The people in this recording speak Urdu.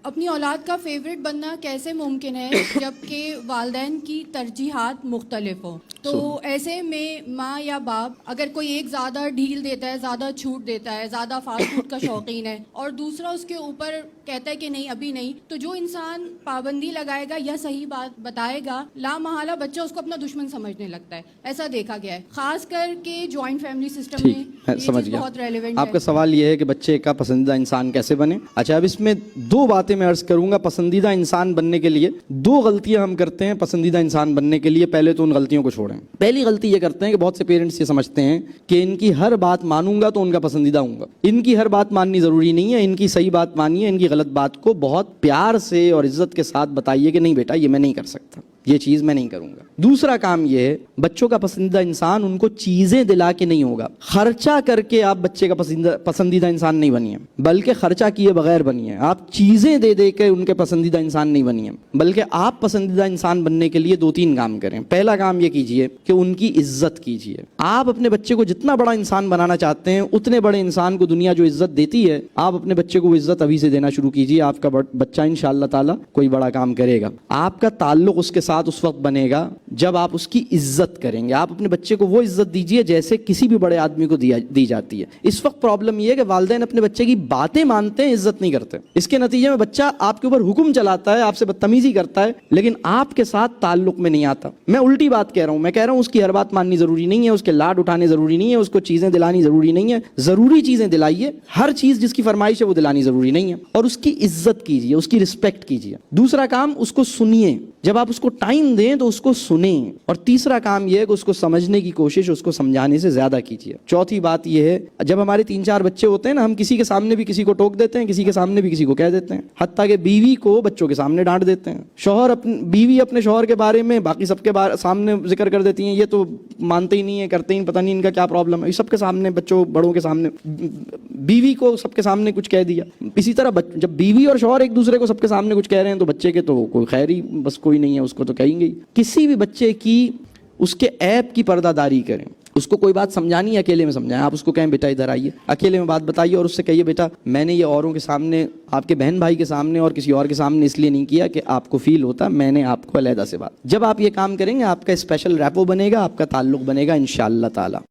اپنی اولاد کا فیوریٹ بننا کیسے ممکن ہے جبکہ والدین کی ترجیحات مختلف ہوں؟ تو ایسے میں ماں یا باپ اگر کوئی ایک زیادہ ڈھیل دیتا ہے, زیادہ چھوٹ دیتا ہے, زیادہ فاسٹ فوڈ کا شوقین ہے, اور دوسرا اس کے اوپر کہتا ہے کہ نہیں ابھی نہیں, تو جو انسان پابندی لگائے گا یا صحیح بات بتائے گا, لا محالہ بچہ اس کو اپنا دشمن سمجھنے لگتا ہے. ایسا دیکھا گیا ہے خاص کر کے جوائنٹ فیملی سسٹم میں. یہ چیز بہت ریلیونٹ ہے. آپ کا سوال یہ ہے کہ بچے کا پسندیدہ انسان کیسے بنے. اچھا, اب اس میں دو باتیں میں عرض کروں گا. پسندیدہ انسان بننے کے لیے دو غلطیاں ہم کرتے ہیں. پسندیدہ انسان بننے کے لیے پہلے تو ان غلطیوں کو چھوڑیں. پہلی غلطی یہ کرتے ہیں کہ بہت سے پیرنٹس یہ سمجھتے ہیں کہ ان کی ہر بات مانوں گا تو ان کا پسندیدہ ہوں گا. ان کی ہر بات ماننی ضروری نہیں ہے. ان کی صحیح بات مانیے, ان کی غلط بات کو بہت پیار سے اور عزت کے ساتھ بتائیے کہ نہیں بیٹا یہ میں نہیں کر سکتا, یہ چیز میں نہیں کروں گا. دوسرا کام یہ ہے, بچوں کا پسندیدہ انسان ان کو چیزیں دلا کے نہیں ہوگا. خرچہ کر کے آپ بچے کا پسندیدہ انسان نہیں بنیے, بلکہ خرچہ کیے بغیر بنیے. آپ چیزیں دے دے کے ان کے پسندیدہ انسان نہیں بنیے, بلکہ آپ پسندیدہ انسان بننے کے لیے دو تین کام کریں. پہلا کام یہ کیجئے کہ ان کی عزت کیجئے. آپ اپنے بچے کو جتنا بڑا انسان بنانا چاہتے ہیں, اتنے بڑے انسان کو دنیا جو عزت دیتی ہے, آپ اپنے بچے کو وہ عزت ابھی سے دینا شروع کیجئے. آپ کا بچہ انشاءاللہ تعالی کوئی بڑا کام کرے گا. آپ کا تعلق اس کے ساتھ اس وقت بنے گا جب آپ اس کی عزت کریں گے. آپ اپنے بچے کو وہ عزت دیجئے جیسے کسی بھی بڑے آدمی کو دی جاتی ہے. اس وقت پرابلم یہ ہے کہ والدین اپنے بچے کی باتیں مانتے ہیں, عزت نہیں کرتے. اس کے نتیجے میں بچہ آپ کے اوپر حکم چلاتا ہے, آپ سے بدتمیزی کرتا ہے, لیکن آپ کے ساتھ تعلق میں نہیں آتا. میں الٹی بات کہہ رہا ہوں. میں کہہ رہا ہوں اس کی ہر بات ماننی ضروری نہیں ہے, اس کے لاڈ اٹھانے ضروری نہیں ہے, اس کو چیزیں دلانی ضروری نہیں ہے. ضروری چیزیں دلائیے, ہر چیز جس کی فرمائش ہے وہ دلانی ضروری نہیں ہے, اور اس کی عزت کیجیے, اس کی رسپیکٹ کیجیے. دوسرا کام, اس کو سنیے. جب آپ اس کو ٹائم دیں تو اس کو سنیں. اور تیسرا کام یہ ہے کہ اس کو سمجھنے کی کوشش اس کو سمجھانے سے زیادہ کیجیے. چوتھی بات یہ ہے, جب ہمارے 3-4 بچے ہوتے ہیں نا, ہم کسی کے سامنے بھی کسی کو ٹوک دیتے ہیں, کسی کے سامنے بھی کسی کو کہہ دیتے ہیں, حتیٰ کہ بیوی کو بچوں کے سامنے ڈانٹ دیتے ہیں. بیوی اپنے شوہر کے بارے میں باقی سب کے سامنے ذکر کر دیتی ہیں, یہ تو مانتے ہی نہیں ہے, کرتے ہی پتہ نہیں ان کا کیا پرابلم ہے. سب کے سامنے, بچوں بڑوں کے سامنے بیوی کو سب کے سامنے کچھ کہہ دیا. اسی طرح جب بیوی اور شوہر ایک دوسرے کو سب کے سامنے کچھ کہہ رہے ہیں تو بچے کے تو کوئی خیر ہی بس کوئی نہیں ہے, اس کو تو کہیں گے. کسی بھی بچے کی اس کے عیب کی پردہ داری کریں. اس کو کوئی بات سمجھانی ہے, اکیلے میں سمجھائیں. آپ اس کو کہیں بیٹا ادھر آئیے, اکیلے میں بات بتائیے, اور اس سے کہیے بیٹا میں نے یہ اوروں کے سامنے, آپ کے بہن بھائی کے سامنے اور کسی اور کے سامنے اس لیے نہیں کیا کہ آپ کو فیل ہوتا, میں نے آپ کو علیحدہ سے بات. جب آپ یہ کام کریں گے آپ کا اسپیشل ریپو بنے گا, آپ کا تعلق بنے گا انشاءاللہ تعالی.